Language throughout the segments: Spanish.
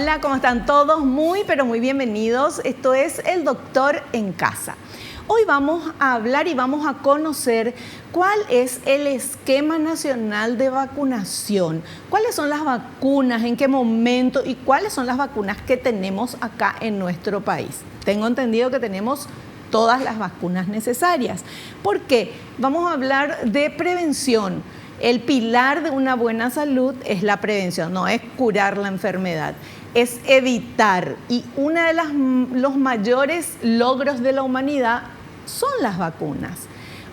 Hola, ¿cómo están todos? Muy, pero muy bienvenidos. Esto es El Doctor en Casa. Hoy vamos a hablar y vamos a conocer cuál es el esquema nacional de vacunación, cuáles son las vacunas, en qué momento y cuáles son las vacunas que tenemos acá en nuestro país. Tengo entendido que tenemos todas las vacunas necesarias. ¿Por qué? Vamos a hablar de prevención. El pilar de una buena salud es la prevención, no es curar la enfermedad, es evitar. Y uno de los mayores logros de la humanidad son las vacunas.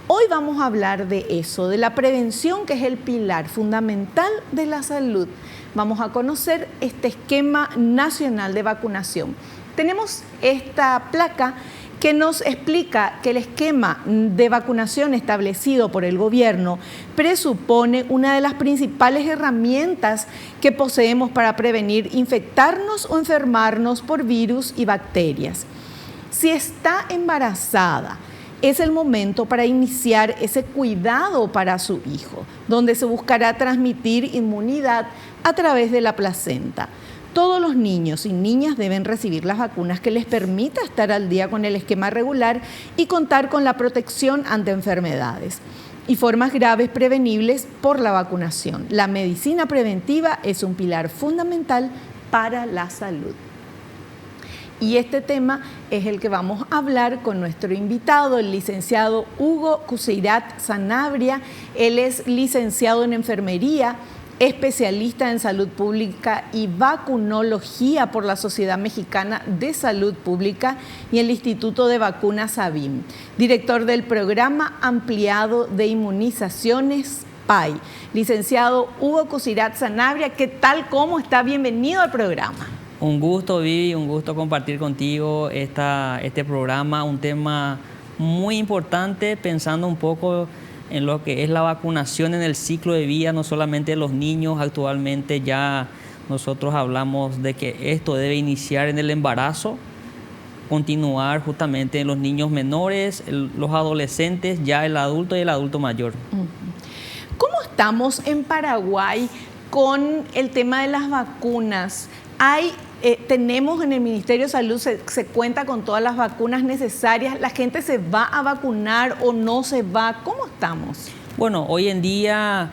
Hoy vamos a hablar de eso, de la prevención, que es el pilar fundamental de la salud. Vamos a conocer este esquema nacional de vacunación. Tenemos esta placa que nos explica que el esquema de vacunación establecido por el gobierno presupone una de las principales herramientas que poseemos para prevenir infectarnos o enfermarnos por virus y bacterias. Si está embarazada, es el momento para iniciar ese cuidado para su hijo, donde se buscará transmitir inmunidad a través de la placenta. Todos los niños y niñas deben recibir las vacunas que les permita estar al día con el esquema regular y contar con la protección ante enfermedades y formas graves prevenibles por la vacunación. La medicina preventiva es un pilar fundamental para la salud. Y este tema es el que vamos a hablar con nuestro invitado, el licenciado Hugo Kuseirat Sanabria. Él es licenciado en enfermería, especialista en salud pública y vacunología por la Sociedad Mexicana de Salud Pública y el Instituto de Vacunas SABIM, director del Programa Ampliado de Inmunizaciones PAI. Licenciado Hugo Kuseirat Sanabria, ¿qué tal? ¿Cómo está? Bienvenido al programa. Un gusto, Vivi, un gusto compartir contigo este programa, un tema muy importante, pensando un poco en lo que es la vacunación en el ciclo de vida, no solamente de los niños. Actualmente ya nosotros hablamos de que esto debe iniciar en el embarazo, continuar justamente en los niños menores, los adolescentes, ya el adulto y el adulto mayor. ¿Cómo estamos en Paraguay con el tema de las vacunas? Tenemos en el Ministerio de Salud, se cuenta con todas las vacunas necesarias. ¿La gente se va a vacunar o no se va? ¿Cómo estamos? Bueno, hoy en día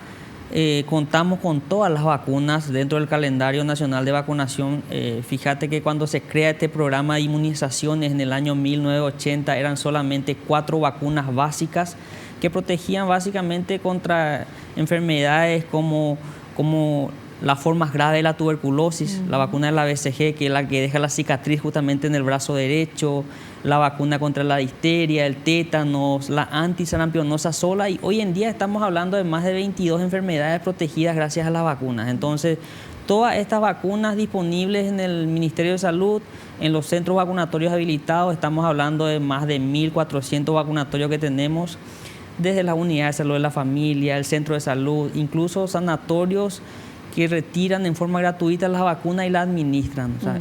contamos con todas las vacunas dentro del calendario nacional de vacunación. Fíjate que cuando se crea este programa de inmunizaciones en el año 1980 eran solamente 4 vacunas básicas que protegían básicamente contra enfermedades como las formas graves de la tuberculosis, la vacuna de la BCG, que es la que deja la cicatriz justamente en el brazo derecho, la vacuna contra la difteria, el tétanos, la antisarampionosa sola, y hoy en día estamos hablando de más de 22 enfermedades protegidas gracias a las vacunas. Entonces, todas estas vacunas disponibles en el Ministerio de Salud, en los centros vacunatorios habilitados, estamos hablando de más de 1.400 vacunatorios que tenemos, desde las unidades de salud de la familia, el centro de salud, incluso sanatorios que retiran en forma gratuita las vacunas y las administran, o sea,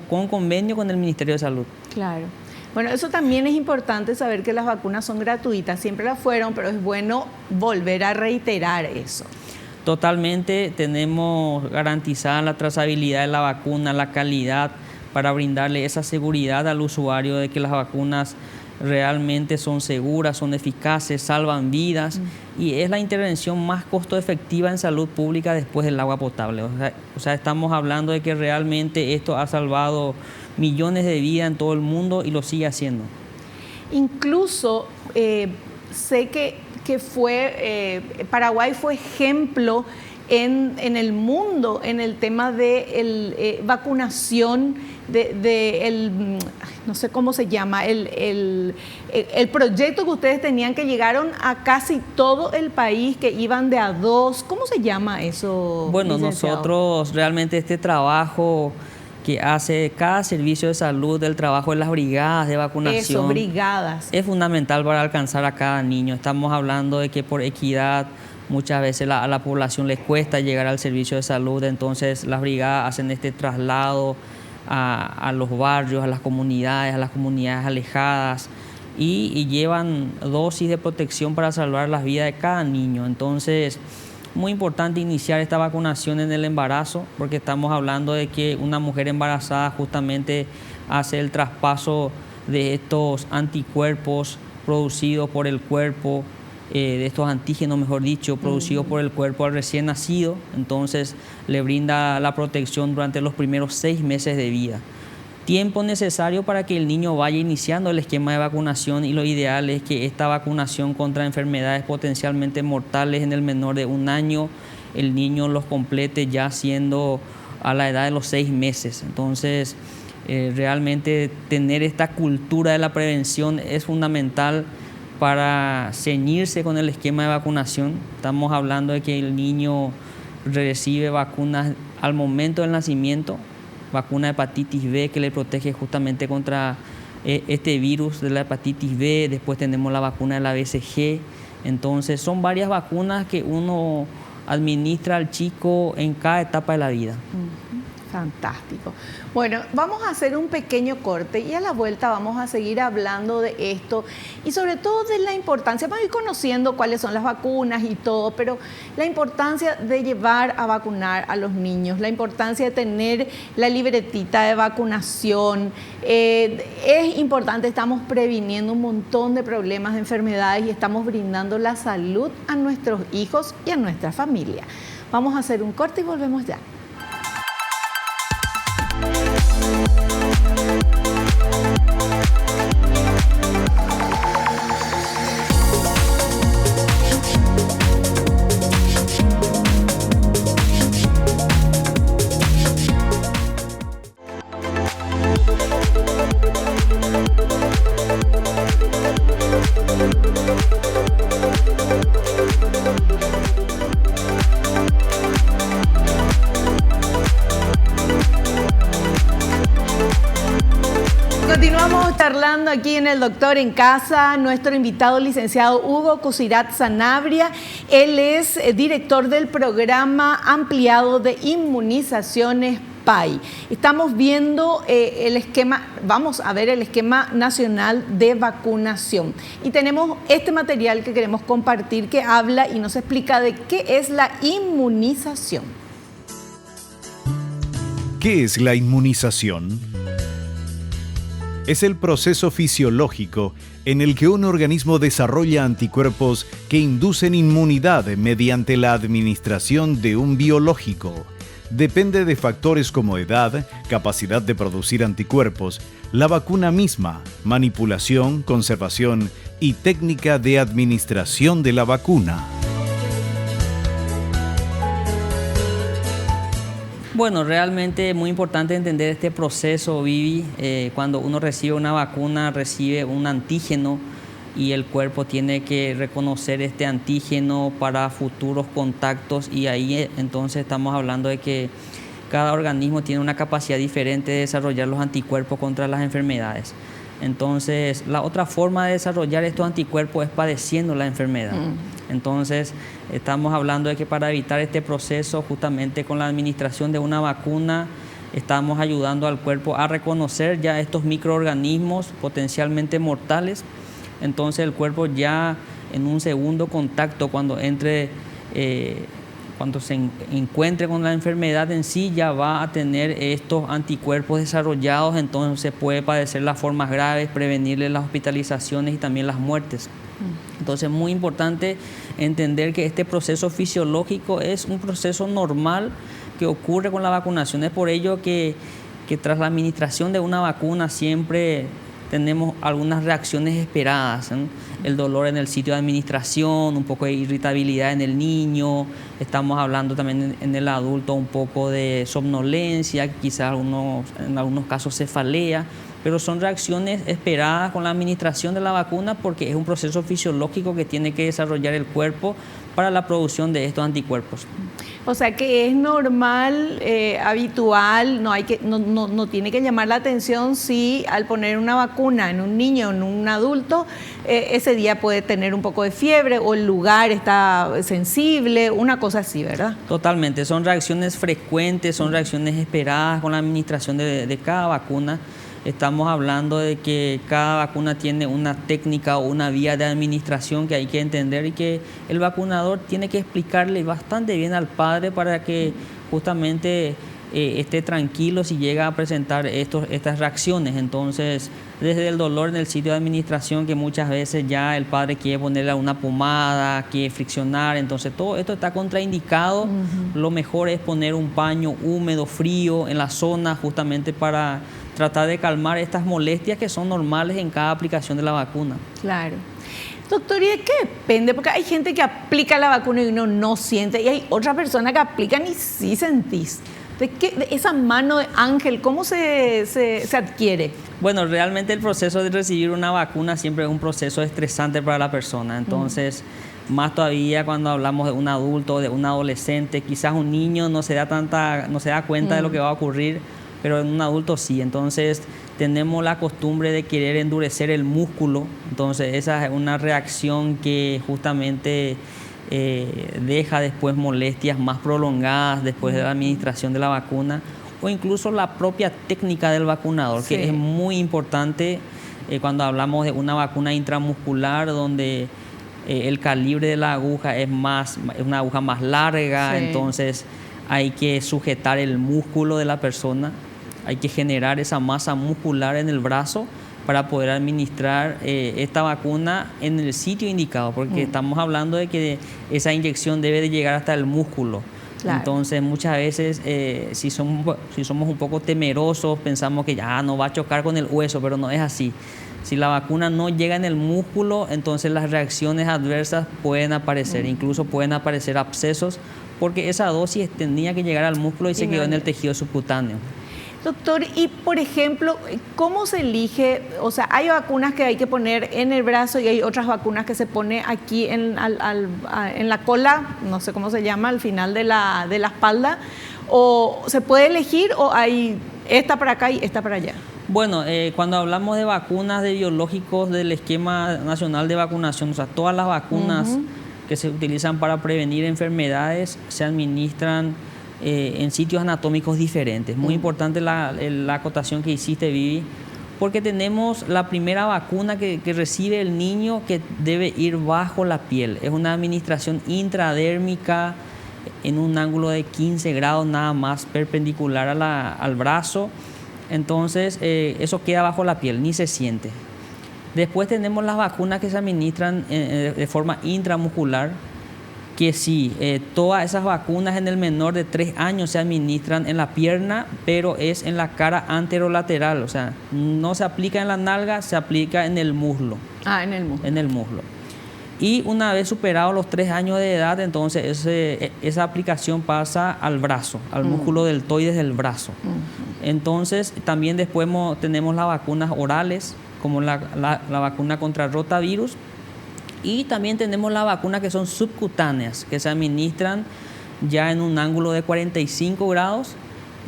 con convenio con el Ministerio de Salud. Claro. Bueno, eso también es importante saber que las vacunas son gratuitas, siempre las fueron, pero es bueno volver a reiterar eso. Totalmente, tenemos garantizada la trazabilidad de la vacuna, la calidad, para brindarle esa seguridad al usuario de que las vacunas realmente son seguras, son eficaces, salvan vidas y es la intervención más costo efectiva en salud pública después del agua potable. O sea, estamos hablando de que realmente esto ha salvado millones de vidas en todo el mundo y lo sigue haciendo. Incluso sé que Paraguay fue ejemplo en el mundo en el tema de vacunación, no sé cómo se llama, el proyecto que ustedes tenían, que llegaron a casi todo el país, que iban de a 2. ¿Cómo se llama eso? Bueno, licenciado? nosotros realmente este trabajo que hace cada servicio de salud, el trabajo de las brigadas de vacunación. Eso, brigadas. Es fundamental para alcanzar a cada niño. Estamos hablando de que por equidad muchas veces a la población les cuesta llegar al servicio de salud, entonces las brigadas hacen este traslado a los barrios, a las comunidades alejadas y llevan dosis de protección para salvar las vidas de cada niño. Entonces, Muy importante iniciar esta vacunación en el embarazo, porque estamos hablando de que una mujer embarazada justamente hace el traspaso de estos anticuerpos producidos por el cuerpo, de estos antígenos, mejor dicho, producidos por el cuerpo al recién nacido. Entonces le brinda la protección durante los primeros 6 meses de vida. Tiempo necesario para que el niño vaya iniciando el esquema de vacunación, y lo ideal es que esta vacunación contra enfermedades potencialmente mortales en el menor de 1 año, el niño los complete ya siendo a la edad de los 6 meses. Entonces, realmente tener esta cultura de la prevención es fundamental para ceñirse con el esquema de vacunación. Estamos hablando de que el niño recibe vacunas al momento del nacimiento, vacuna de hepatitis B que le protege justamente contra este virus de la hepatitis B. Después tenemos la vacuna de la BCG. Entonces son varias vacunas que uno administra al chico en cada etapa de la vida. Fantástico. Bueno, vamos a hacer un pequeño corte y a la vuelta vamos a seguir hablando de esto y sobre todo de la importancia, vamos a ir conociendo cuáles son las vacunas y todo, pero la importancia de llevar a vacunar a los niños, la importancia de tener la libretita de vacunación. Es importante, estamos previniendo un montón de problemas, de enfermedades, y estamos brindando la salud a nuestros hijos y a nuestra familia. Vamos a hacer un corte y volvemos ya. Continuamos charlando aquí en El Doctor en Casa. Nuestro invitado, licenciado Hugo Cusirat Sanabria. Él es director del programa ampliado de inmunizaciones PAI. Estamos viendo el esquema, vamos a ver el esquema nacional de vacunación. Y tenemos este material que queremos compartir que habla y nos explica de qué es la inmunización. ¿Qué es la inmunización? Es el proceso fisiológico en el que un organismo desarrolla anticuerpos que inducen inmunidad mediante la administración de un biológico. Depende de factores como edad, capacidad de producir anticuerpos, la vacuna misma, manipulación, conservación y técnica de administración de la vacuna. Bueno, realmente es muy importante entender este proceso, Vivi. Cuando uno recibe una vacuna, recibe un antígeno y el cuerpo tiene que reconocer este antígeno para futuros contactos, y ahí entonces estamos hablando de que cada organismo tiene una capacidad diferente de desarrollar los anticuerpos contra las enfermedades. Entonces, la otra forma de desarrollar estos anticuerpos es padeciendo la enfermedad. Entonces, estamos hablando de que para evitar este proceso, justamente con la administración de una vacuna, estamos ayudando al cuerpo a reconocer ya estos microorganismos potencialmente mortales. Entonces, el cuerpo ya en un segundo contacto, cuando se encuentre con la enfermedad en sí, ya va a tener estos anticuerpos desarrollados. Entonces se puede padecer las formas graves, prevenirle las hospitalizaciones y también las muertes. Entonces es muy importante entender que este proceso fisiológico es un proceso normal que ocurre con la vacunación. Es por ello que tras la administración de una vacuna siempre tenemos algunas reacciones esperadas, ¿eh? El dolor en el sitio de administración, un poco de irritabilidad en el niño, estamos hablando también en el adulto un poco de somnolencia, quizás en algunos casos cefalea, pero son reacciones esperadas con la administración de la vacuna porque es un proceso fisiológico que tiene que desarrollar el cuerpo para la producción de estos anticuerpos. O sea que es normal, habitual, no tiene que llamar la atención si al poner una vacuna en un niño o en un adulto, ese día puede tener un poco de fiebre o el lugar está sensible, una cosa así, ¿verdad? Totalmente, son reacciones frecuentes, son reacciones esperadas con la administración de cada vacuna. estamos hablando de que cada vacuna tiene una técnica o una vía de administración que hay que entender y que el vacunador tiene que explicarle bastante bien al padre para que justamente esté tranquilo si llega a presentar estas reacciones. Entonces, desde el dolor en el sitio de administración, que muchas veces ya el padre quiere ponerle una pomada, quiere friccionar, entonces todo esto está contraindicado. Lo mejor es poner un paño húmedo, frío en la zona, justamente para tratar de calmar estas molestias que son normales en cada aplicación de la vacuna. Claro. Doctor, ¿y de qué depende? Porque hay gente que aplica la vacuna y uno no siente, y hay otras personas que aplican y sí sentís. ¿De esa mano de ángel, cómo se adquiere? Bueno, realmente el proceso de recibir una vacuna siempre es un proceso estresante para la persona. Entonces, más todavía cuando hablamos de un adulto, de un adolescente, quizás un niño no se da cuenta de lo que va a ocurrir, pero en un adulto sí. Entonces, tenemos la costumbre de querer endurecer el músculo. Entonces, esa es una reacción que justamente deja después molestias más prolongadas después de la administración de la vacuna, o incluso la propia técnica del vacunador, que es muy importante cuando hablamos de una vacuna intramuscular donde el calibre de la aguja es una aguja más larga, entonces hay que sujetar el músculo de la persona, hay que generar esa masa muscular en el brazo para poder administrar esta vacuna en el sitio indicado, porque estamos hablando de que esa inyección debe de llegar hasta el músculo. Claro. Entonces, muchas veces, si somos un poco temerosos, pensamos que ya no va a chocar con el hueso, pero no es así. Si la vacuna no llega en el músculo, entonces las reacciones adversas pueden aparecer, incluso pueden aparecer abscesos, porque esa dosis tenía que llegar al músculo y se quedó en el tejido subcutáneo. Doctor, y por ejemplo, ¿cómo se elige? O sea, hay vacunas que hay que poner en el brazo y hay otras vacunas que se pone aquí en la cola, no sé cómo se llama, al final de la espalda. ¿O se puede elegir o hay esta para acá y esta para allá? Bueno, cuando hablamos de vacunas de biológicos del esquema nacional de vacunación, o sea, todas las vacunas que se utilizan para prevenir enfermedades se administran en sitios anatómicos diferentes. Muy importante la acotación que hiciste, Vivi, porque tenemos la primera vacuna que recibe el niño que debe ir bajo la piel. Es una administración intradérmica en un ángulo de 15 grados nada más, perpendicular al brazo. Entonces, eso queda bajo la piel, ni se siente. Después tenemos las vacunas que se administran de forma intramuscular, que sí, todas esas vacunas en el menor de 3 años se administran en la pierna, pero es en la cara anterolateral, o sea, no se aplica en la nalga, se aplica en el muslo. Ah, en el muslo. En el muslo. Y una vez superados los 3 años de edad, entonces esa aplicación pasa al brazo, al músculo deltoides del brazo. Entonces, también después tenemos las vacunas orales, como la vacuna contra rotavirus. Y también tenemos las vacunas que son subcutáneas, que se administran ya en un ángulo de 45 grados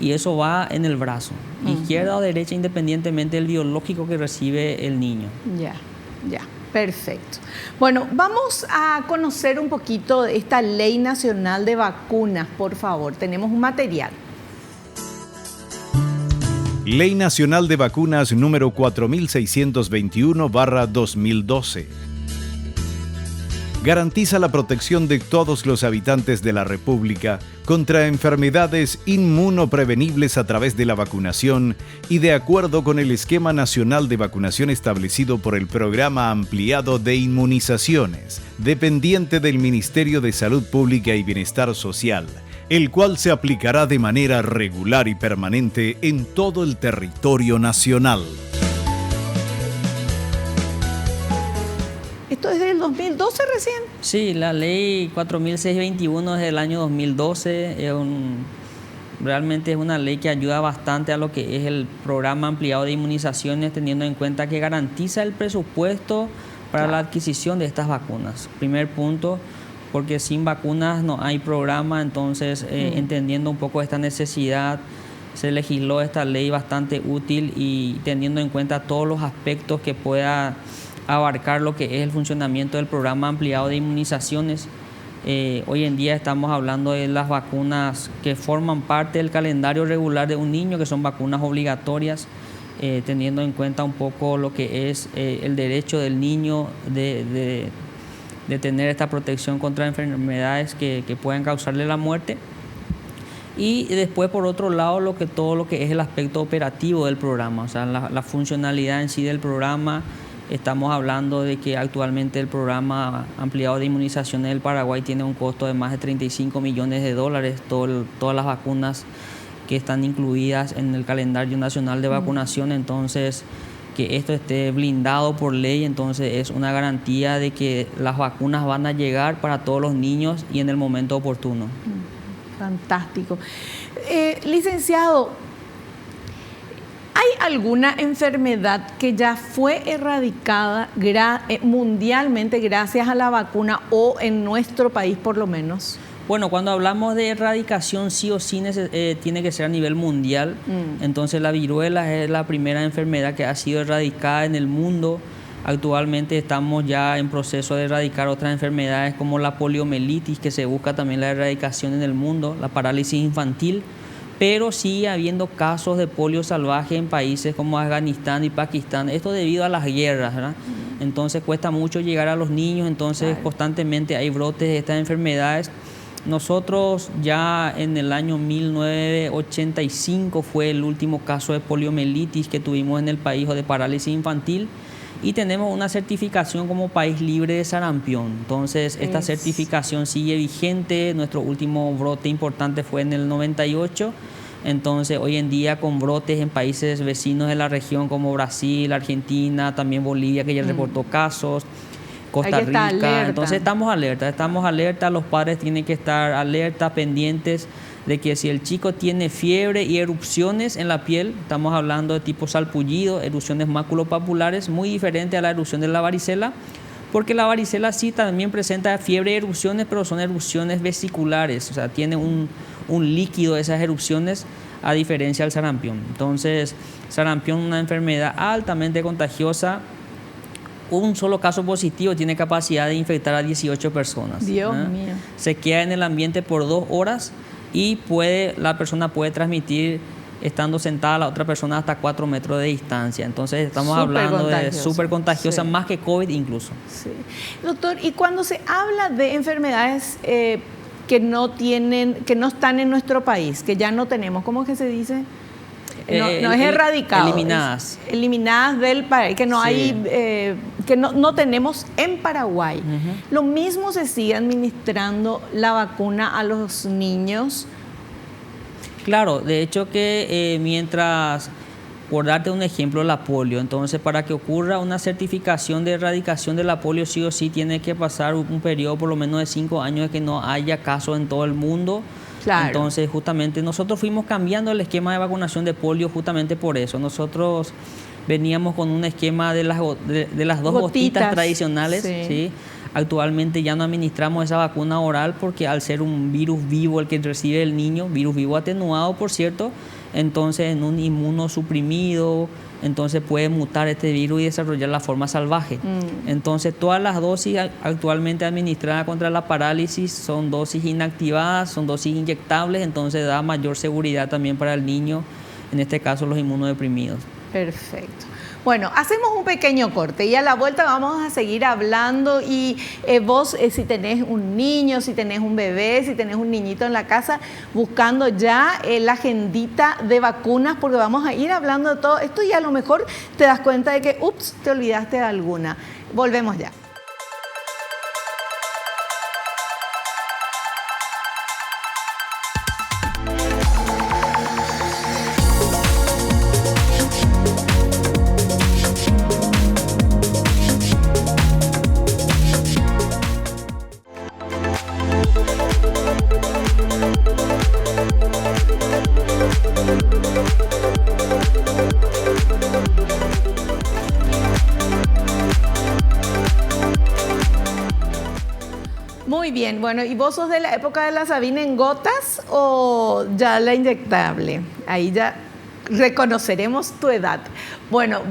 y eso va en el brazo, izquierda o derecha, independientemente del biológico que recibe el niño. Ya, perfecto. Bueno, vamos a conocer un poquito de esta Ley Nacional de Vacunas, por favor. Tenemos un material. Ley Nacional de Vacunas número 4621/2012. Garantiza la protección de todos los habitantes de la República contra enfermedades inmunoprevenibles a través de la vacunación y de acuerdo con el esquema nacional de vacunación establecido por el Programa Ampliado de Inmunizaciones, dependiente del Ministerio de Salud Pública y Bienestar Social, el cual se aplicará de manera regular y permanente en todo el territorio nacional. ¿Esto es del 2012 recién? Sí, la ley 4621 es del año 2012. Realmente es una ley que ayuda bastante a lo que es el programa ampliado de inmunizaciones, teniendo en cuenta que garantiza el presupuesto para la adquisición de estas vacunas. Primer punto, porque sin vacunas no hay programa, entonces entendiendo un poco esta necesidad, se legisló esta ley bastante útil y teniendo en cuenta todos los aspectos que pueda abarcar lo que es el funcionamiento del programa ampliado de inmunizaciones. Hoy en día estamos hablando de las vacunas que forman parte del calendario regular de un niño, que son vacunas obligatorias, teniendo en cuenta un poco lo que es el derecho del niño de tener esta protección contra enfermedades que puedan causarle la muerte. Y después, por otro lado, todo lo que es el aspecto operativo del programa, o sea, la funcionalidad en sí del programa. Estamos hablando de que actualmente el programa ampliado de inmunizaciones del Paraguay tiene un costo de más de 35 millones de dólares, todas las vacunas que están incluidas en el calendario nacional de vacunación. Entonces, que esto esté blindado por ley, entonces es una garantía de que las vacunas van a llegar para todos los niños y en el momento oportuno. Fantástico. Licenciado, ¿hay alguna enfermedad que ya fue erradicada mundialmente gracias a la vacuna o en nuestro país por lo menos? Bueno, cuando hablamos de erradicación, sí o sí tiene que ser a nivel mundial. Entonces la viruela es la primera enfermedad que ha sido erradicada en el mundo. Actualmente estamos ya en proceso de erradicar otras enfermedades como la poliomielitis, que se busca también la erradicación en el mundo, la parálisis infantil, pero sigue habiendo casos de polio salvaje en países como Afganistán y Pakistán, esto debido a las guerras, ¿verdad? Entonces cuesta mucho llegar a los niños, entonces constantemente hay brotes de estas enfermedades. Nosotros ya en el año 1985 fue el último caso de poliomielitis que tuvimos en el país o de parálisis infantil. Y tenemos una certificación como país libre de sarampión. Entonces, esta certificación sigue vigente. Nuestro último brote importante fue en el 98. Entonces, hoy en día con brotes en países vecinos de la región como Brasil, Argentina, también Bolivia, que ya reportó casos, Costa Rica. Entonces, estamos alerta. Los padres tienen que estar alerta, pendientes de que si el chico tiene fiebre y erupciones en la piel, estamos hablando de tipo salpullido, erupciones maculopapulares, muy diferente a la erupción de la varicela, porque la varicela sí también presenta fiebre y erupciones, pero son erupciones vesiculares, o sea, tiene un líquido de esas erupciones, a diferencia del sarampión. Entonces, sarampión es una enfermedad altamente contagiosa. Un solo caso positivo tiene capacidad de infectar a 18 personas. Dios mío. Se queda en el ambiente por 2 horas y la persona puede transmitir estando sentada a la otra persona hasta 4 metros de distancia. Entonces estamos hablando de súper contagiosa, más que COVID incluso. Sí. Doctor, y cuando se habla de enfermedades que no están en nuestro país, que ya no tenemos, ¿cómo es que se dice? No es erradicado. Eliminadas del país, que no hay, que no tenemos en Paraguay. Lo mismo se sigue administrando la vacuna a los niños. Claro, de hecho que mientras, por darte un ejemplo, la polio, entonces para que ocurra una certificación de erradicación de la polio, sí o sí tiene que pasar un periodo por lo menos de 5 años de que no haya casos en todo el mundo. Claro. Entonces, justamente nosotros fuimos cambiando el esquema de vacunación de polio justamente por eso. Nosotros veníamos con un esquema de las 2 gotitas tradicionales. ¿Sí? Actualmente ya no administramos esa vacuna oral porque al ser un virus vivo el que recibe el niño, virus vivo atenuado, por cierto, entonces en un inmunosuprimido, entonces puede mutar este virus y desarrollar la forma salvaje. Entonces todas las dosis actualmente administradas contra la parálisis son dosis inactivadas, son dosis inyectables, entonces da mayor seguridad también para el niño, en este caso los inmunodeprimidos. Perfecto. Bueno, hacemos un pequeño corte y a la vuelta vamos a seguir hablando y vos si tenés un niño, si tenés un bebé, si tenés un niñito en la casa, buscando ya la agendita de vacunas porque vamos a ir hablando de todo esto y a lo mejor te das cuenta de que, te olvidaste de alguna. Volvemos ya. Muy bien, bueno, ¿y vos sos de la época de la Sabina en gotas o ya la inyectable? Ahí ya reconoceremos tu edad. Bueno,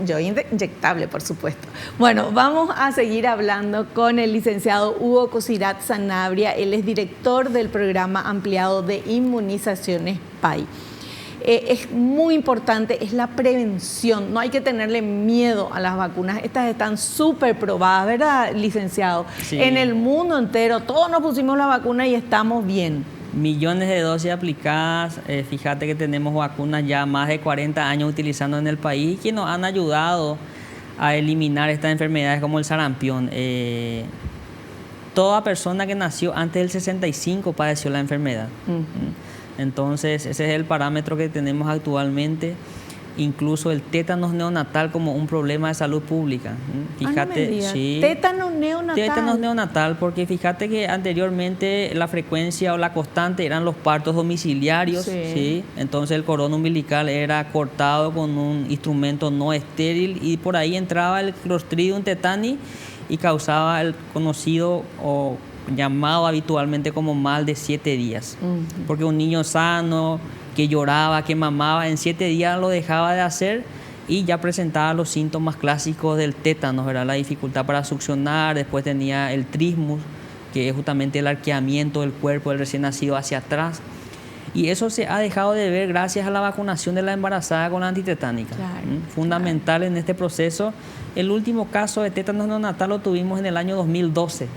yo inyectable, por supuesto. Bueno, vamos a seguir hablando con el licenciado Hugo Cosirat Sanabria. Él es director del programa ampliado de inmunizaciones PAI. es muy importante, es la prevención. No hay que tenerle miedo a las vacunas. Estas están súper probadas, ¿verdad, licenciado? Sí. En el mundo entero, todos nos pusimos la vacuna y estamos bien. Millones de dosis aplicadas. Fíjate que tenemos vacunas ya más de 40 años utilizando en el país que nos han ayudado a eliminar estas enfermedades como el sarampión. Toda persona que nació antes del 65 padeció la enfermedad. Entonces, ese es el parámetro que tenemos actualmente. Incluso el tétanos neonatal como un problema de salud pública. Fíjate, no me digas. sí. Tétanos neonatal. Tétanos neonatal, porque fíjate que anteriormente la frecuencia o la constante eran los partos domiciliarios, ¿sí? Entonces el cordón umbilical era cortado con un instrumento no estéril y por ahí entraba el Clostridium tetani y causaba el conocido o llamado habitualmente como mal de 7 días. Porque un niño sano que lloraba, que mamaba, en 7 días lo dejaba de hacer y ya presentaba los síntomas clásicos del tétanos, ¿verdad? La dificultad para succionar, después tenía el trismus, que es justamente el arqueamiento del cuerpo del recién nacido hacia atrás. Y eso se ha dejado de ver gracias a la vacunación de la embarazada con la antitetánica. Claro, fundamental en este proceso. El último caso de tétanos neonatal lo tuvimos en el año 2012.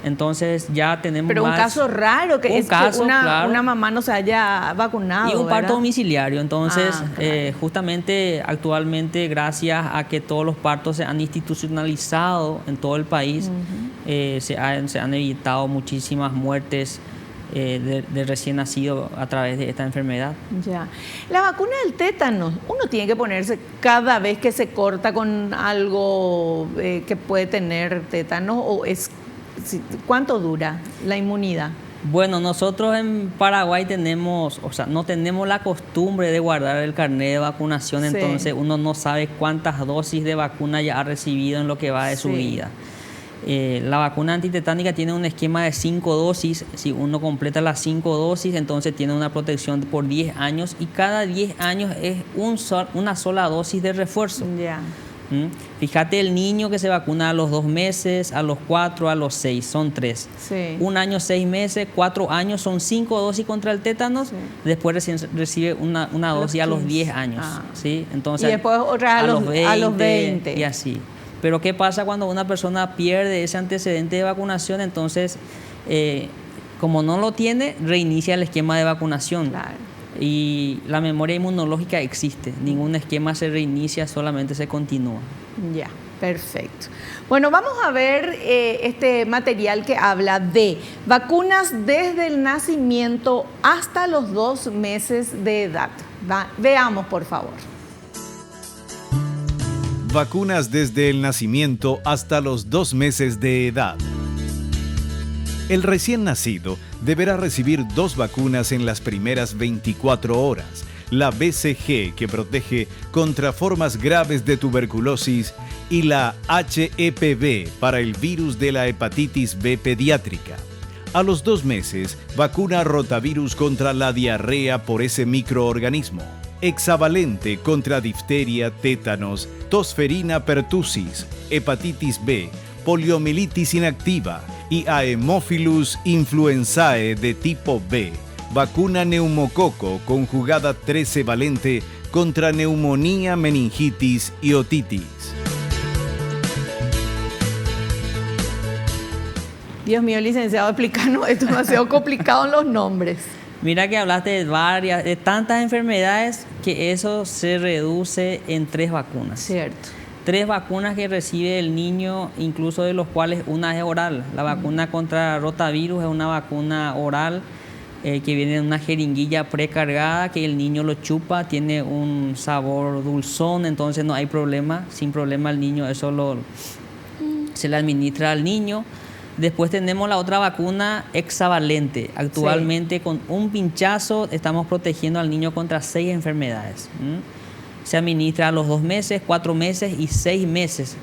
Entonces ya tenemos Pero un caso raro, que es que una mamá no se haya vacunado. Y un parto ¿verdad? domiciliario. Entonces, claro. justamente actualmente, gracias a que todos los partos se han institucionalizado en todo el país, se han evitado muchísimas muertes de recién nacido a través de esta enfermedad. Ya. La vacuna del tétanos, uno tiene que ponerse cada vez que se corta con algo que puede tener tétanos, o es ¿cuánto dura la inmunidad? Bueno, nosotros en Paraguay no tenemos la costumbre de guardar el carnet de vacunación, Sí. Entonces uno no sabe cuántas dosis de vacuna ya ha recibido en lo que va de su vida. La vacuna antitetánica tiene un esquema de 5 dosis. Si uno completa las 5 dosis, entonces tiene una protección por 10 años y cada 10 años es una sola dosis de refuerzo. Ya. Fíjate el niño que se vacuna a los 2 meses, a los 4, a los 6, son 3. Sí. 1 año, 6 meses, 4 años, son 5 dosis contra el tétanos. Sí. Después recibe una dosis a los 10 años. ¿Sí? Entonces, y después otra a los 20. Y así. Pero ¿qué pasa cuando una persona pierde ese antecedente de vacunación? Entonces, como no lo tiene, reinicia el esquema de vacunación. Claro. Y la memoria inmunológica existe. Ningún esquema se reinicia, solamente se continúa. Ya, perfecto. Bueno, vamos a ver este material que habla de vacunas desde el nacimiento hasta los 2 meses de edad. Veamos, por favor. Vacunas desde el nacimiento hasta los 2 meses de edad. El recién nacido deberá recibir 2 vacunas en las primeras 24 horas. La BCG, que protege contra formas graves de tuberculosis, y la HEPV para el virus de la hepatitis B pediátrica. A los 2 meses, vacuna rotavirus contra la diarrea por ese microorganismo. Hexavalente contra difteria, tétanos, tosferina pertussis, hepatitis B, poliomielitis inactiva y Haemophilus influenzae de tipo B. Vacuna neumococo conjugada 13 valente contra neumonía, meningitis y otitis. Dios mío, licenciado, explícanos, esto es demasiado complicado en los nombres. Mira que hablaste de tantas enfermedades que eso se reduce en 3 vacunas. Cierto. 3 vacunas que recibe el niño, incluso de los cuales una es oral. La vacuna contra rotavirus es una vacuna oral que viene en una jeringuilla precargada, que el niño lo chupa, tiene un sabor dulzón, entonces no hay problema, sin problema el niño, eso se le administra al niño. Después tenemos la otra vacuna hexavalente. Actualmente con un pinchazo estamos protegiendo al niño contra 6 enfermedades. Se administra a los 2 meses, 4 meses y 6 meses.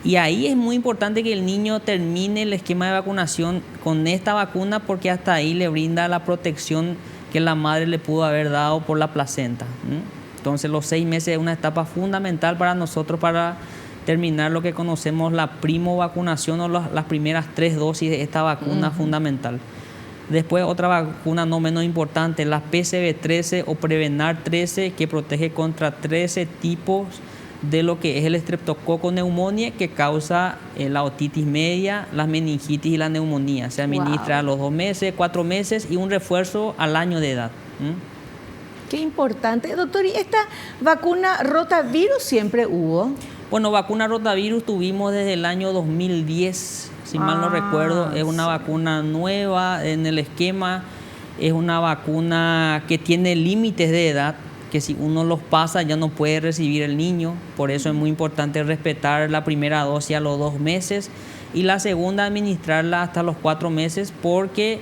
Y ahí es muy importante que el niño termine el esquema de vacunación con esta vacuna, porque hasta ahí le brinda la protección que la madre le pudo haber dado por la placenta. Entonces los 6 meses es una etapa fundamental para nosotros para terminar lo que conocemos la primovacunación o las primeras 3 dosis de esta vacuna fundamental. Después otra vacuna no menos importante, la PCV13 o Prevenar 13, que protege contra 13 tipos de lo que es el Streptococcus pneumoniae, que causa la otitis media, las meningitis y la neumonía. Se administra a los 2 meses, 4 meses y un refuerzo al año de edad. Qué importante. Doctor, ¿y esta vacuna rotavirus siempre hubo? Bueno, vacuna rotavirus tuvimos desde el año 2010, si mal no recuerdo. Es una vacuna nueva en el esquema, es una vacuna que tiene límites de edad, que si uno los pasa ya no puede recibir el niño. Por eso es muy importante respetar la primera dosis a los 2 meses y la segunda administrarla hasta los 4 meses, porque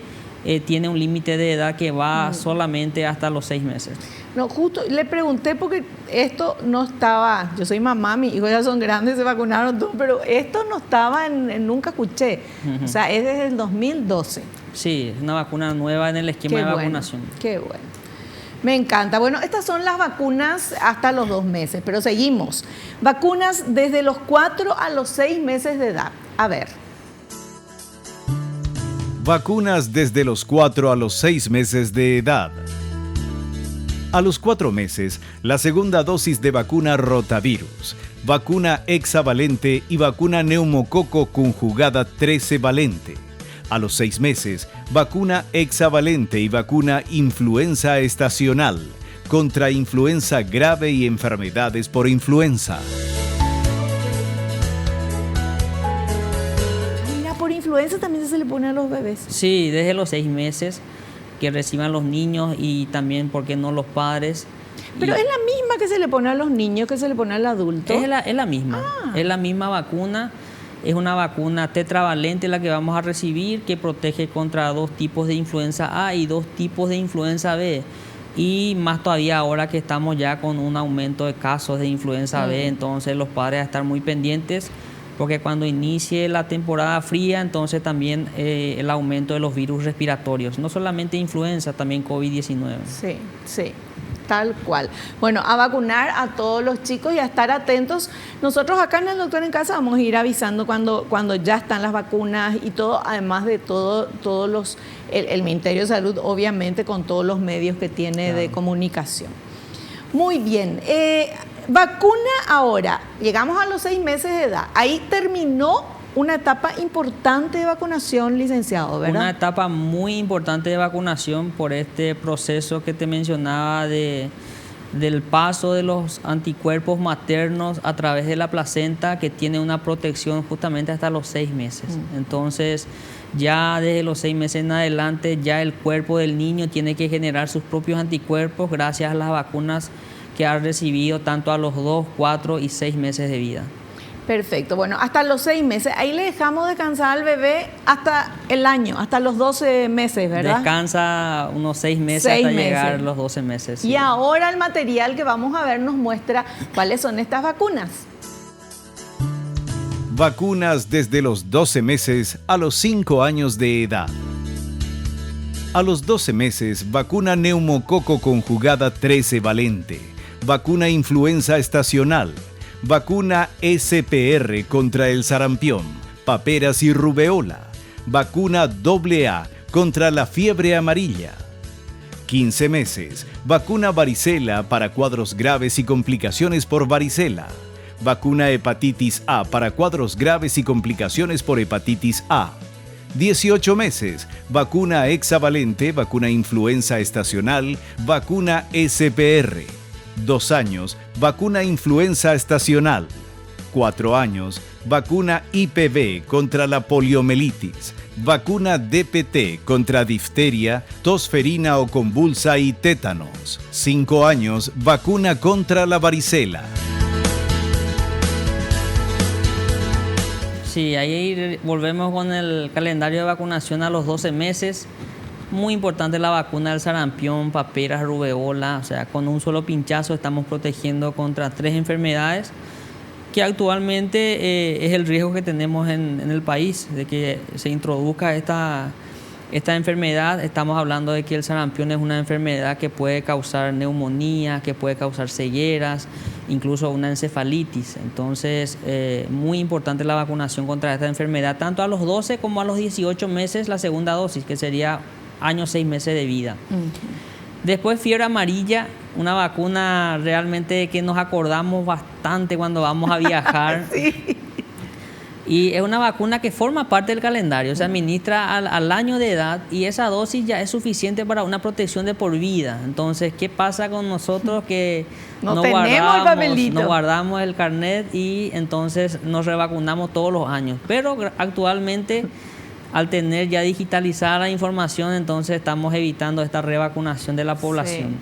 tiene un límite de edad que va solamente hasta los 6 meses. No, justo le pregunté porque esto no estaba, yo soy mamá, mis hijos ya son grandes, se vacunaron todos, pero esto no estaba nunca escuché. O sea, es desde el 2012. Sí, es una vacuna nueva en el esquema de vacunación. Qué bueno. Me encanta. Bueno, estas son las vacunas hasta los 2 meses, pero seguimos. Vacunas desde los 4 a los 6 meses de edad. A ver. Vacunas desde los 4 a los 6 meses de edad. A los 4 meses, la segunda dosis de vacuna rotavirus, vacuna hexavalente y vacuna neumococo conjugada 13 valente. A los 6 meses, vacuna hexavalente y vacuna influenza estacional contra influenza grave y enfermedades por influenza. Mira, por influenza también se le pone a los bebés. Sí, desde los 6 meses que reciban los niños y también, ¿por qué no los padres? Pero es la misma que se le pone a los niños que se le pone al adulto. Es la misma, es la misma vacuna. Es una vacuna tetravalente la que vamos a recibir, que protege contra 2 tipos de influenza A y 2 tipos de influenza B. Y más todavía ahora que estamos ya con un aumento de casos de influenza B, entonces los padres a estar muy pendientes, porque cuando inicie la temporada fría, entonces también el aumento de los virus respiratorios, no solamente influenza, también COVID-19. Sí, sí. Tal cual. Bueno, a vacunar a todos los chicos y a estar atentos. Nosotros acá en el Doctor en Casa vamos a ir avisando cuando ya están las vacunas y todo, además de todos los, el Ministerio de Salud, obviamente, con todos los medios que tiene de comunicación. Muy bien. Vacuna ahora. Llegamos a los 6 meses de edad. Ahí terminó una etapa importante de vacunación, licenciado, ¿verdad? Una etapa muy importante de vacunación por este proceso que te mencionaba del paso de los anticuerpos maternos a través de la placenta, que tiene una protección justamente hasta los 6 meses. Entonces, ya desde los 6 meses en adelante, ya el cuerpo del niño tiene que generar sus propios anticuerpos gracias a las vacunas que ha recibido tanto a los 2, 4 y 6 meses de vida. Perfecto. Bueno, hasta los 6 meses. Ahí le dejamos descansar al bebé hasta el año, hasta los 12 meses, ¿verdad? Descansa unos 6 meses hasta llegar los 12 meses. Sí. Y ahora el material que vamos a ver nos muestra cuáles son estas vacunas. Vacunas desde los 12 meses a los 5 años de edad. A los 12 meses, vacuna neumococo conjugada 13 valente, vacuna influenza estacional, vacuna SPR contra el sarampión, paperas y rubeola, vacuna AA contra la fiebre amarilla. 15 meses, vacuna varicela para cuadros graves y complicaciones por varicela, vacuna hepatitis A para cuadros graves y complicaciones por hepatitis A. 18 meses, vacuna hexavalente, vacuna influenza estacional, vacuna SPR. 2 años, vacuna influenza estacional. 4 años, vacuna IPV contra la poliomielitis, vacuna DPT contra difteria, tos ferina o convulsa y tétanos. 5 años, vacuna contra la varicela. Sí, ahí volvemos con el calendario de vacunación a los 12 meses. Muy importante la vacuna del sarampión, paperas, rubeola. O sea, con un solo pinchazo estamos protegiendo contra 3 enfermedades que actualmente es el riesgo que tenemos en el país de que se introduzca esta enfermedad. Estamos hablando de que el sarampión es una enfermedad que puede causar neumonía, que puede causar cegueras, incluso una encefalitis. Entonces, muy importante la vacunación contra esta enfermedad, tanto a los 12 como a los 18 meses la segunda dosis, que sería año 6 meses de vida. Después fiebre amarilla, una vacuna realmente que nos acordamos bastante cuando vamos a viajar. Sí. Y es una vacuna que forma parte del calendario, se administra al año de edad y esa dosis ya es suficiente para una protección de por vida. Entonces, ¿qué pasa con nosotros que no tenemos el papelito? No guardamos el carnet y entonces nos revacunamos todos los años? Pero actualmente, al tener ya digitalizada la información, entonces estamos evitando esta revacunación de la población. Sí.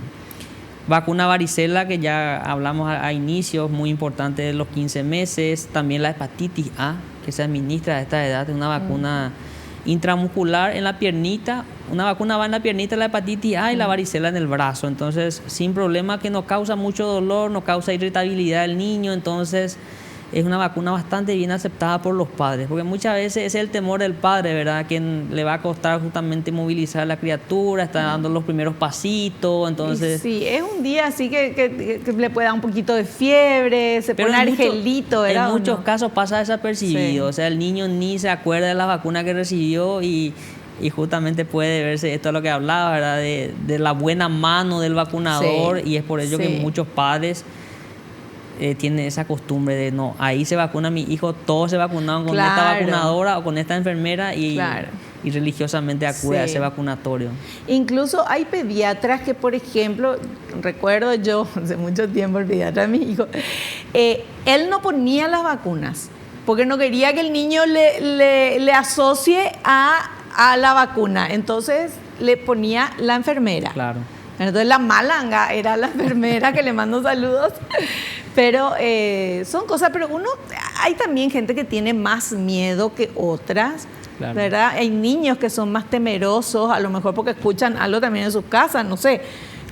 Vacuna varicela, que ya hablamos a inicios, muy importante de los 15 meses. También la hepatitis A, que se administra a esta edad, es una vacuna intramuscular en la piernita. Una vacuna va en la piernita, la hepatitis A, y la varicela en el brazo. Entonces, sin problema, que no causa mucho dolor, no causa irritabilidad del niño. Entonces, es una vacuna bastante bien aceptada por los padres, porque muchas veces ese es el temor del padre, ¿verdad? Quien le va a costar justamente movilizar a la criatura, está dando los primeros pasitos, entonces... Sí, es un día así que le puede dar un poquito de fiebre, se pone argelito, ¿verdad? En muchos casos pasa desapercibido, o sea, el niño ni se acuerda de la vacuna que recibió y justamente puede verse, esto es lo que hablaba, ¿verdad? De la buena mano del vacunador, y es por ello que muchos padres... tiene esa costumbre de no, ahí se vacuna mi hijo, todos se vacunaron con esta vacunadora o con esta enfermera y religiosamente acude a ese vacunatorio. Incluso hay pediatras que, por ejemplo, recuerdo yo hace mucho tiempo el pediatra de mi hijo, él no ponía las vacunas porque no quería que el niño le asocie a la vacuna, entonces le ponía la enfermera. Claro. Entonces la malanga era la enfermera, que le mando saludos, pero son cosas, pero hay también gente que tiene más miedo que otras, claro, ¿verdad? Hay niños que son más temerosos, a lo mejor porque escuchan algo también en sus casas, no sé,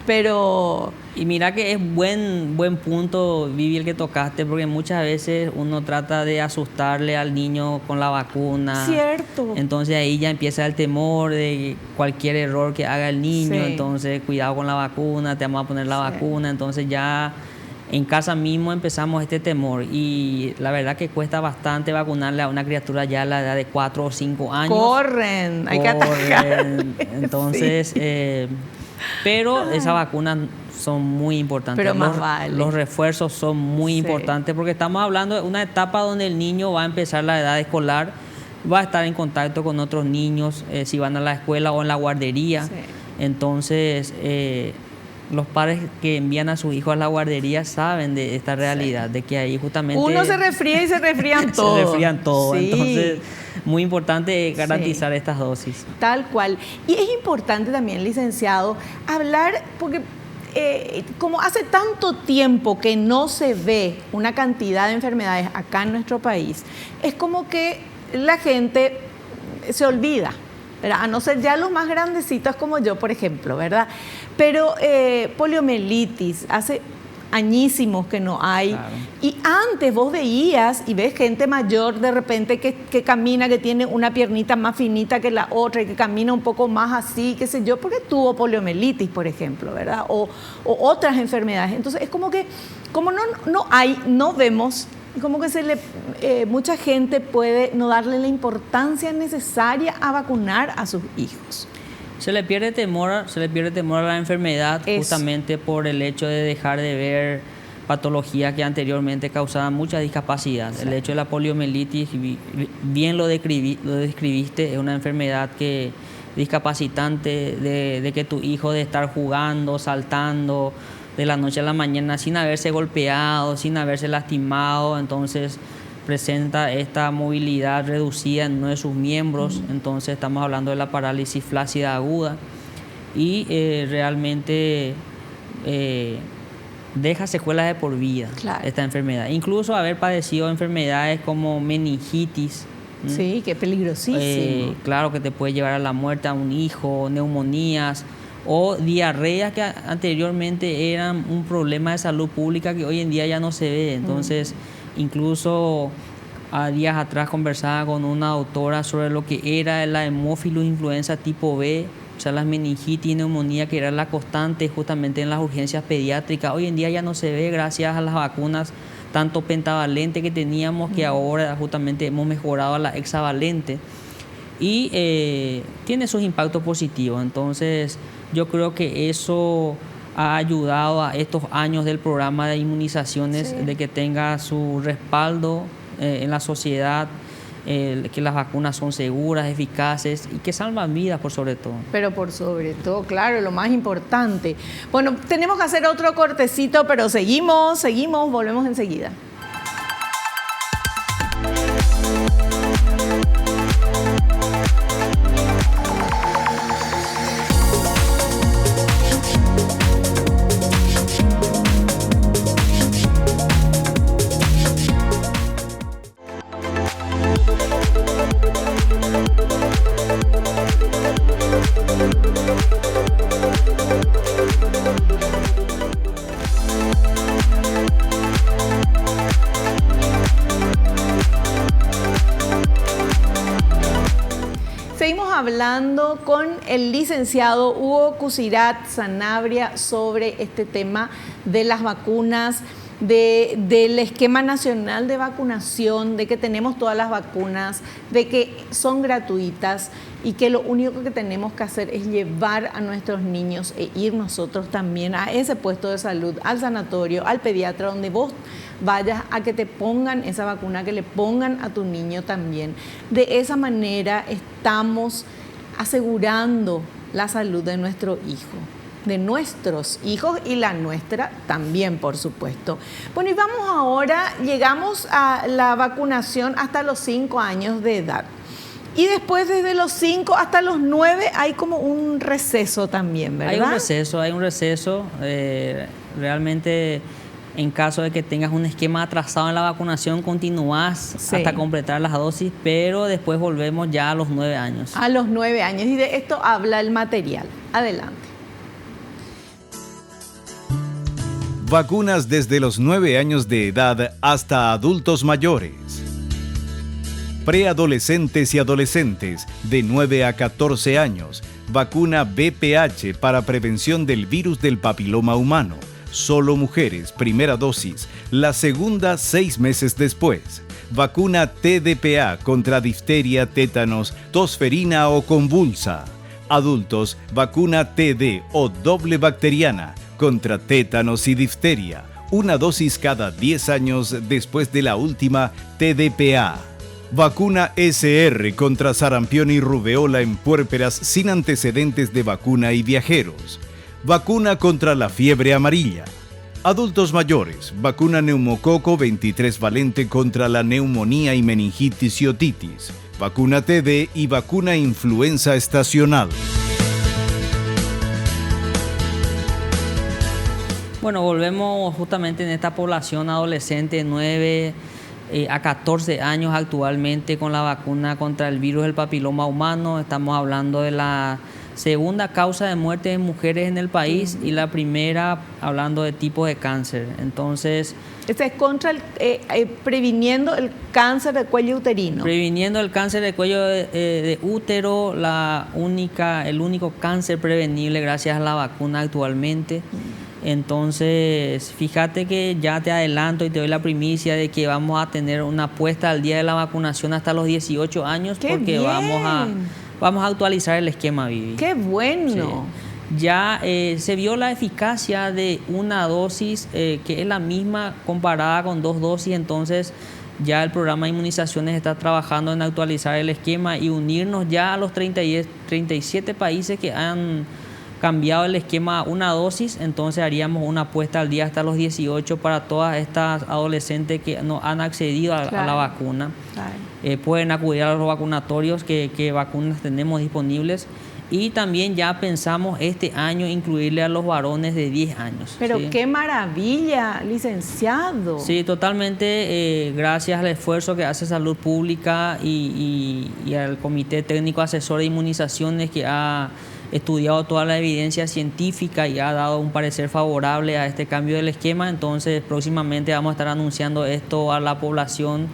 pero... Y mira que es buen punto, Vivi, el que tocaste, porque muchas veces uno trata de asustarle al niño con la vacuna. Cierto. Entonces ahí ya empieza el temor de cualquier error que haga el niño, entonces cuidado con la vacuna, te vamos a poner la vacuna, entonces ya en casa mismo empezamos este temor y la verdad que cuesta bastante vacunarle a una criatura ya a la edad de 4 o 5 años. Corren, hay que atacar. Entonces, pero esas vacunas son muy importantes. Pero más vale. Los refuerzos son muy importantes porque estamos hablando de una etapa donde el niño va a empezar la edad escolar, va a estar en contacto con otros niños, si van a la escuela o en la guardería. Entonces, los padres que envían a sus hijos a la guardería saben de esta realidad, de que ahí justamente... Uno se resfría y se resfrían todos. Se resfrían todos, entonces... Muy importante garantizar estas dosis. Tal cual. Y es importante también, licenciado, hablar, porque como hace tanto tiempo que no se ve una cantidad de enfermedades acá en nuestro país, es como que la gente se olvida, ¿verdad? A no ser ya los más grandecitos como yo, por ejemplo, ¿verdad? Pero poliomielitis, hace añísimos que no hay. Claro. Y antes vos veías y ves gente mayor de repente que camina, que tiene una piernita más finita que la otra y que camina un poco más así, qué sé yo, porque tuvo poliomielitis, por ejemplo, ¿verdad? O otras enfermedades. Entonces es como que, como no vemos, como que mucha gente puede no darle la importancia necesaria a vacunar a sus hijos. Se le pierde temor a la enfermedad justamente por el hecho de dejar de ver patologías que anteriormente causaban mucha discapacidad. El hecho de la poliomielitis, bien lo describiste, es una enfermedad discapacitante de que tu hijo de estar jugando, saltando de la noche a la mañana sin haberse golpeado, sin haberse lastimado, entonces presenta esta movilidad reducida en uno de sus miembros, entonces estamos hablando de la parálisis flácida aguda y realmente deja secuelas de por vida esta enfermedad. Incluso haber padecido enfermedades como meningitis. Sí, que es peligrosísimo. Claro, que te puede llevar a la muerte a un hijo, neumonías o diarreas que anteriormente eran un problema de salud pública que hoy en día ya no se ve. Entonces, incluso a días atrás conversaba con una doctora sobre lo que era la hemófilos influenza tipo B, o sea, las meningitis y neumonía, que era la constante justamente en las urgencias pediátricas. Hoy en día ya no se ve gracias a las vacunas tanto pentavalente que teníamos, que ahora justamente hemos mejorado a la hexavalente. y tiene sus impactos positivos. Entonces yo creo que eso ha ayudado a estos años del programa de inmunizaciones, Sí. de que tenga su respaldo en la sociedad, que las vacunas son seguras, eficaces y que salvan vidas por sobre todo. Pero por sobre todo, claro, lo más importante. Bueno, tenemos que hacer otro cortecito, pero seguimos, volvemos enseguida. Seguimos hablando con el licenciado Hugo Cusirat Sanabria sobre este tema de las vacunas, del esquema nacional de vacunación, de que tenemos todas las vacunas, de que son gratuitas y que lo único que tenemos que hacer es llevar a nuestros niños e ir nosotros también a ese puesto de salud, al sanatorio, al pediatra, donde vos vayas a que te pongan esa vacuna, que le pongan a tu niño también. De esa manera estamos asegurando la salud de nuestro hijo, de nuestros hijos y la nuestra también, por supuesto. Bueno, y vamos ahora, llegamos a la vacunación hasta los 5 años de edad. Y después desde los 5 hasta los 9 hay como un receso también, ¿verdad? Hay un receso. Realmente, en caso de que tengas un esquema atrasado en la vacunación, continúas hasta completar las dosis, pero después volvemos ya a los 9 años. A los 9 años. Y de esto habla el material. Adelante. Vacunas desde los 9 años de edad hasta adultos mayores. Preadolescentes y adolescentes de 9 a 14 años. Vacuna VPH para prevención del virus del papiloma humano. Solo mujeres, primera dosis. La segunda 6 meses después. Vacuna TDPA contra difteria, tétanos, tosferina o convulsa. Adultos, vacuna TD o doble bacteriana contra tétanos y difteria. Una dosis cada 10 años después de la última TDPA. Vacuna SR contra sarampión y rubeola en puérperas sin antecedentes de vacuna y viajeros. Vacuna contra la fiebre amarilla. Adultos mayores, vacuna neumococo 23 valente contra la neumonía y meningitis y otitis. Vacuna TD y vacuna influenza estacional. Bueno, volvemos justamente en esta población adolescente de 9 a 14 años actualmente con la vacuna contra el virus del papiloma humano. Estamos hablando de la segunda causa de muerte de mujeres en el país y la primera hablando de tipos de cáncer. Entonces, este es contra previniendo el cáncer de cuello uterino. Previniendo el cáncer de cuello de útero, el único cáncer prevenible gracias a la vacuna actualmente. Entonces, fíjate que ya te adelanto y te doy la primicia de que vamos a tener una puesta al día de la vacunación hasta los 18 años. ¡Qué porque bien! vamos a actualizar el esquema, Vivi. ¡Qué bueno! Sí. Ya se vio la eficacia de una dosis que es la misma comparada con 2 dosis, entonces ya el programa de inmunizaciones está trabajando en actualizar el esquema y unirnos ya a los 37 países que han cambiado el esquema a una dosis. Entonces haríamos una puesta al día hasta los 18 para todas estas adolescentes que no han accedido a la vacuna. Claro. Pueden acudir a los vacunatorios que vacunas tenemos disponibles. Y también ya pensamos este año incluirle a los varones de 10 años. Pero ¿sí? ¡Qué maravilla, licenciado! Sí, totalmente gracias al esfuerzo que hace Salud Pública y al Comité Técnico Asesor de Inmunizaciones, que ha estudiado toda la evidencia científica y ha dado un parecer favorable a este cambio del esquema. Entonces próximamente vamos a estar anunciando esto a la población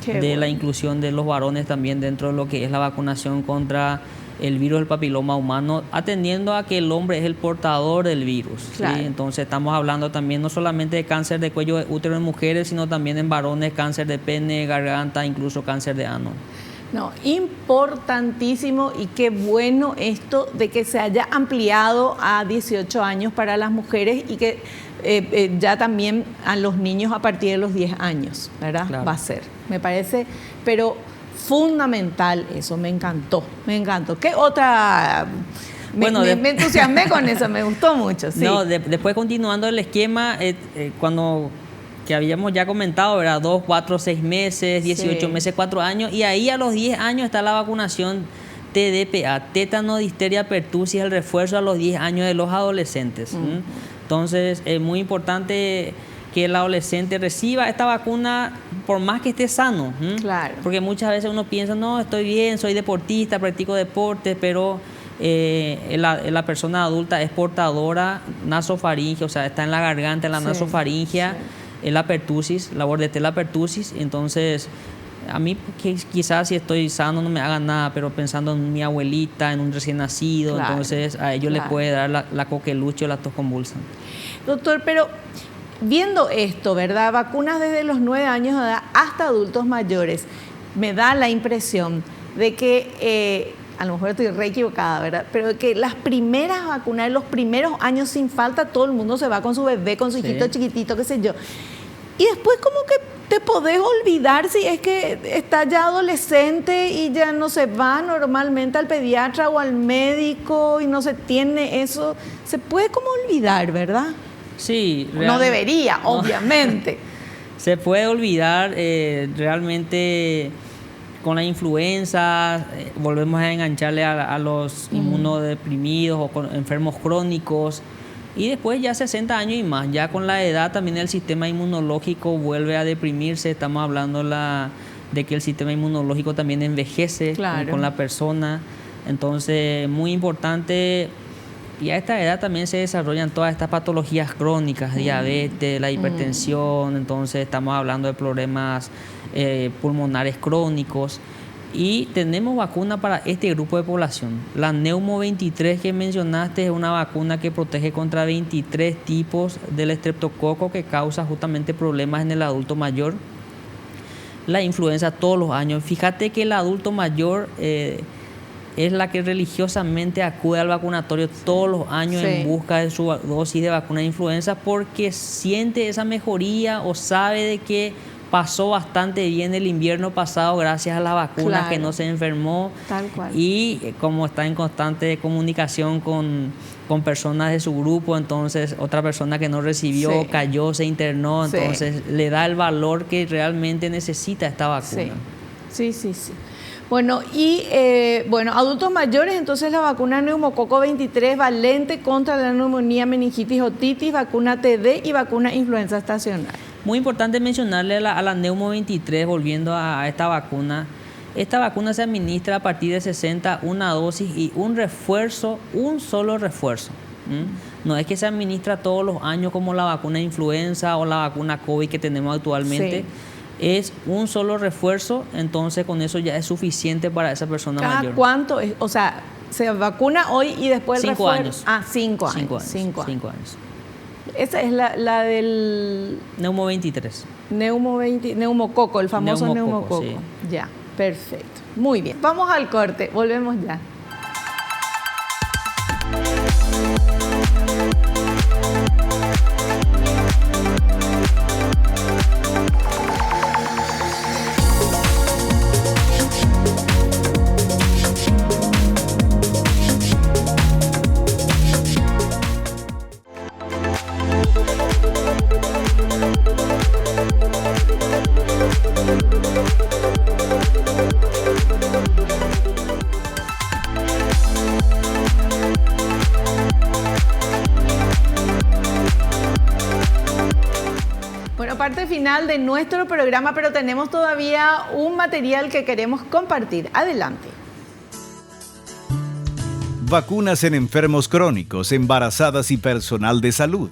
la inclusión de los varones también dentro de lo que es la vacunación contra el virus del papiloma humano, atendiendo a que el hombre es el portador del virus. Claro. ¿sí? Entonces estamos hablando también no solamente de cáncer de cuello de útero en mujeres, sino también en varones, cáncer de pene, garganta, incluso cáncer de ano. No, importantísimo, y qué bueno esto de que se haya ampliado a 18 años para las mujeres y que ya también a los niños a partir de los 10 años, ¿verdad? Claro. Va a ser, me parece, pero fundamental eso, me encantó. ¿Qué otra? Me entusiasmé con eso, me gustó mucho. Sí. No, después continuando el esquema, que habíamos ya comentado, ¿verdad? 2, 4, 6 meses, 18 meses, 4 años, y ahí a los 10 años está la vacunación TDPA, tétano, difteria, pertussis, el refuerzo a los 10 años de los adolescentes. Entonces, es muy importante que el adolescente reciba esta vacuna por más que esté sano. Claro. Porque muchas veces uno piensa, no, estoy bien, soy deportista, practico deporte, pero la persona adulta es portadora nasofaringea, o sea, está en la garganta, en la nasofaringea, la pertussis, la bordetella pertussis. Entonces, a mí quizás si estoy sano no me haga nada, pero pensando en mi abuelita, en un recién nacido, entonces a ellos les puede dar la coqueluche o la tos convulsa. Doctor, pero viendo esto, ¿verdad? Vacunas desde los 9 años de edad hasta adultos mayores, me da la impresión de que, a lo mejor estoy re equivocada, ¿verdad? Pero que las primeras vacunas, en los primeros años sin falta, todo el mundo se va con su bebé, con su hijito chiquitito, qué sé yo. Y después como que te podés olvidar si es que está ya adolescente y ya no se va normalmente al pediatra o al médico y no se tiene eso. Se puede como olvidar, ¿verdad? Sí. No debería, obviamente. Se puede olvidar realmente. Con la influenza volvemos a engancharle a los inmunodeprimidos o con enfermos crónicos, y después ya 60 años y más, ya con la edad también el sistema inmunológico vuelve a deprimirse. Estamos hablando de que el sistema inmunológico también envejece con la persona. Entonces, muy importante. Y a esta edad también se desarrollan todas estas patologías crónicas, diabetes, la hipertensión. Entonces estamos hablando de problemas pulmonares crónicos. Y tenemos vacuna para este grupo de población. La Neumo 23 que mencionaste es una vacuna que protege contra 23 tipos del estreptococo que causa justamente problemas en el adulto mayor. La influenza todos los años. Fíjate que el adulto mayor es la que religiosamente acude al vacunatorio todos los años en busca de su dosis de vacuna de influenza, porque siente esa mejoría o sabe de que pasó bastante bien el invierno pasado gracias a las vacunas, que no se enfermó. Tal cual. Y como está en constante comunicación con personas de su grupo, entonces otra persona que no recibió cayó, se internó, entonces le da el valor que realmente necesita esta vacuna. Sí. Bueno, y adultos mayores, entonces la vacuna neumococo 23 valente contra la neumonía, meningitis, otitis, vacuna TD y vacuna influenza estacional. Muy importante mencionarle a la Neumo 23, volviendo a esta vacuna. Esta vacuna se administra a partir de 60, una dosis y un solo refuerzo. No es que se administra todos los años como la vacuna de influenza o la vacuna COVID que tenemos actualmente. Es un solo refuerzo, entonces con eso ya es suficiente para esa persona mayor. ¿Cada cuánto es? O sea, se vacuna hoy y después el refuerzo. 5 años. Ah, 5 años. 5 años. Esa es la del... Neumo 23. Neumococo, el famoso neumococo. Sí. Ya, perfecto. Muy bien. Vamos al corte, volvemos ya. Parte final de nuestro programa, pero tenemos todavía un material que queremos compartir. Adelante. Vacunas en enfermos crónicos, embarazadas y personal de salud.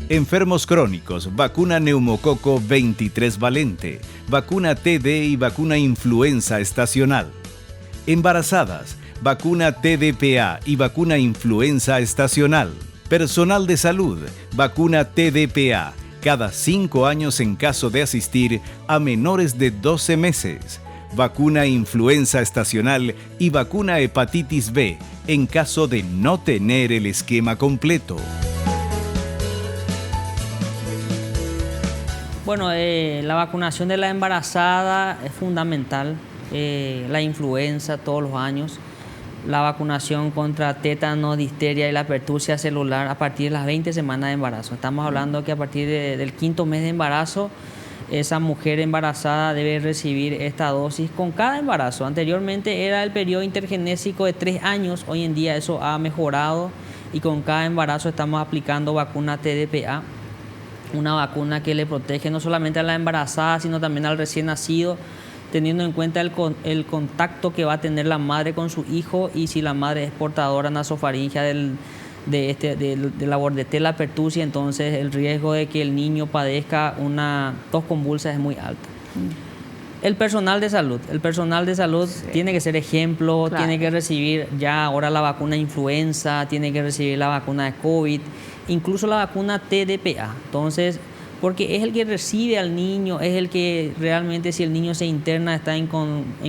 Enfermos crónicos, vacuna neumococo 23 valente, vacuna TD y vacuna influenza estacional. Embarazadas, vacuna TDPA y vacuna influenza estacional. Personal de salud, vacuna TDPA, cada 5 años en caso de asistir a menores de 12 meses. vacuna influenza estacional y vacuna hepatitis B en caso de no tener el esquema completo. Bueno, la vacunación de la embarazada es fundamental. La influenza todos los años, la vacunación contra tétanos, difteria y la pertusia celular a partir de las 20 semanas de embarazo. Estamos hablando que a partir del 5.º mes de embarazo, esa mujer embarazada debe recibir esta dosis con cada embarazo. Anteriormente era el periodo intergenésico de 3 años, hoy en día eso ha mejorado y con cada embarazo estamos aplicando vacuna TDPA, una vacuna que le protege no solamente a la embarazada, sino también al recién nacido, teniendo en cuenta el contacto que va a tener la madre con su hijo y si la madre es portadora nasofaringea de la bordetella pertussis, entonces el riesgo de que el niño padezca una tos convulsa es muy alto. El personal de salud sí, tiene que ser ejemplo, claro. Tiene que recibir ya ahora la vacuna influenza, tiene que recibir la vacuna de COVID, incluso la vacuna TDPA. Entonces, porque es el que recibe al niño, es el que realmente si el niño se interna está en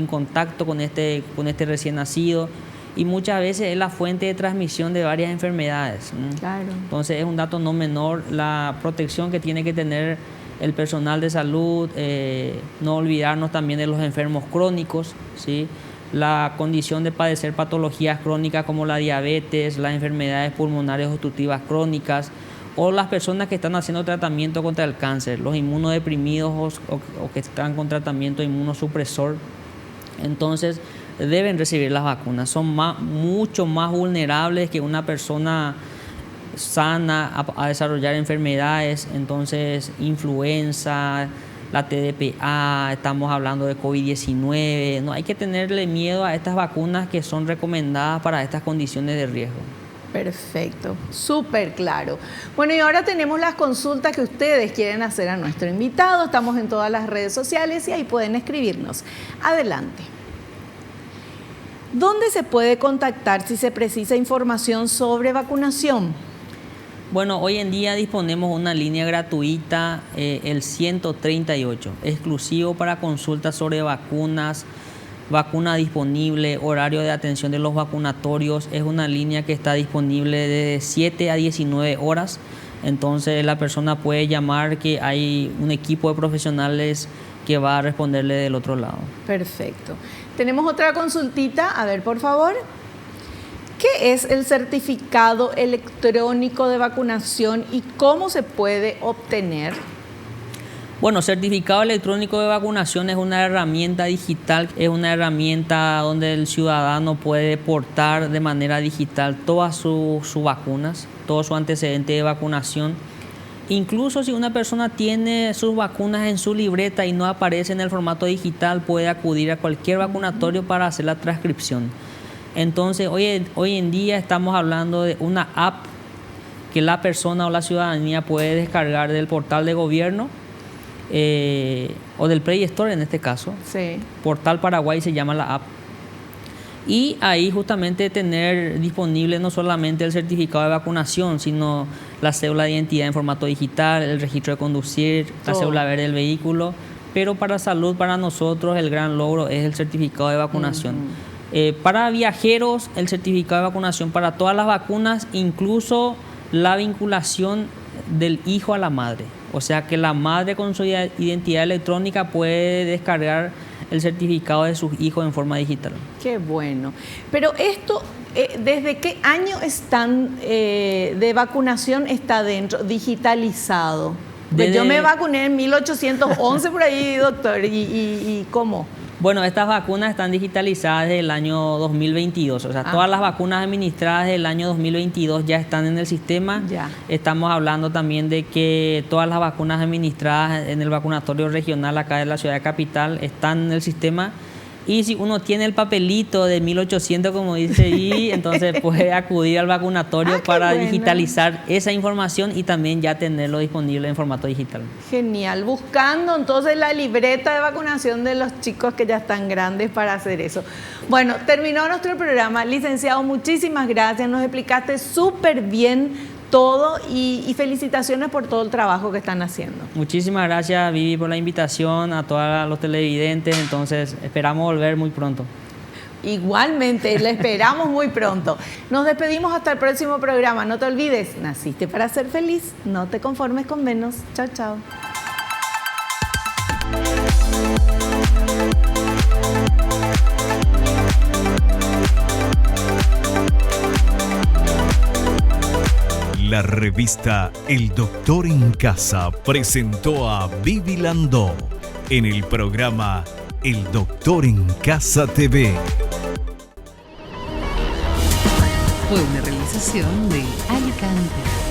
contacto con este recién nacido y muchas veces es la fuente de transmisión de varias enfermedades. Claro. Entonces es un dato no menor la protección que tiene que tener el personal de salud, no olvidarnos también de los enfermos crónicos, ¿sí? La condición de padecer patologías crónicas como la diabetes, las enfermedades pulmonares obstructivas crónicas, o las personas que están haciendo tratamiento contra el cáncer, los inmunodeprimidos o que están con tratamiento inmunosupresor, entonces deben recibir las vacunas. Son mucho más vulnerables que una persona sana a desarrollar enfermedades, entonces influenza, la TDPA, estamos hablando de COVID-19, no hay que tenerle miedo a estas vacunas que son recomendadas para estas condiciones de riesgo. Perfecto, súper claro. Bueno, y ahora tenemos las consultas que ustedes quieren hacer a nuestro invitado. Estamos en todas las redes sociales y ahí pueden escribirnos. Adelante. ¿Dónde se puede contactar si se precisa información sobre vacunación? Bueno, hoy en día disponemos una línea gratuita, el 138, exclusivo para consultas sobre vacunas, vacuna disponible, horario de atención de los vacunatorios. Es una línea que está disponible de 7 a 19 horas. Entonces la persona puede llamar, que hay un equipo de profesionales que va a responderle del otro lado. Perfecto. Tenemos otra consultita. A ver, por favor. ¿Qué es el certificado electrónico de vacunación y cómo se puede obtener? Bueno, certificado electrónico de vacunación es una herramienta digital, es una herramienta donde el ciudadano puede portar de manera digital todas sus vacunas, todo su antecedente de vacunación. Incluso si una persona tiene sus vacunas en su libreta y no aparece en el formato digital, puede acudir a cualquier vacunatorio para hacer la transcripción. Entonces, hoy en día estamos hablando de una app que la persona o la ciudadanía puede descargar del portal de gobierno, o del Play Store en este caso. Sí. Portal Paraguay se llama la app. Y ahí justamente tener disponible no solamente el certificado de vacunación, sino la cédula de identidad en formato digital, el registro de conducir, la cédula verde del vehículo. Pero para salud, para nosotros, el gran logro es el certificado de vacunación. Para viajeros, el certificado de vacunación para todas las vacunas, incluso la vinculación del hijo a la madre. O sea que la madre con su identidad electrónica puede descargar el certificado de sus hijos en forma digital. Qué bueno. Pero esto, ¿desde qué año están de vacunación está dentro, digitalizado? Yo me vacuné en 1811 por ahí, doctor. ¿Y cómo? Bueno, estas vacunas están digitalizadas desde el año 2022. O sea, todas las vacunas administradas del año 2022 ya están en el sistema. Ya. Estamos hablando también de que todas las vacunas administradas en el vacunatorio regional acá de la ciudad de Capital están en el sistema. Y si uno tiene el papelito de 1800, como dice ahí, entonces puede acudir al vacunatorio para digitalizar esa información y también ya tenerlo disponible en formato digital. Genial. Buscando entonces la libreta de vacunación de los chicos que ya están grandes para hacer eso. Bueno, terminó nuestro programa. Licenciado, muchísimas gracias. Nos explicaste súper bien todo y felicitaciones por todo el trabajo que están haciendo. Muchísimas gracias, Vivi, por la invitación, a todos los televidentes. Entonces, esperamos volver muy pronto. Igualmente, le esperamos muy pronto. Nos despedimos hasta el próximo programa. No te olvides, naciste para ser feliz, no te conformes con menos. Chao, chao. La revista El Doctor en Casa presentó a Vivi Landó en el programa El Doctor en Casa TV. Fue una realización de Alicante.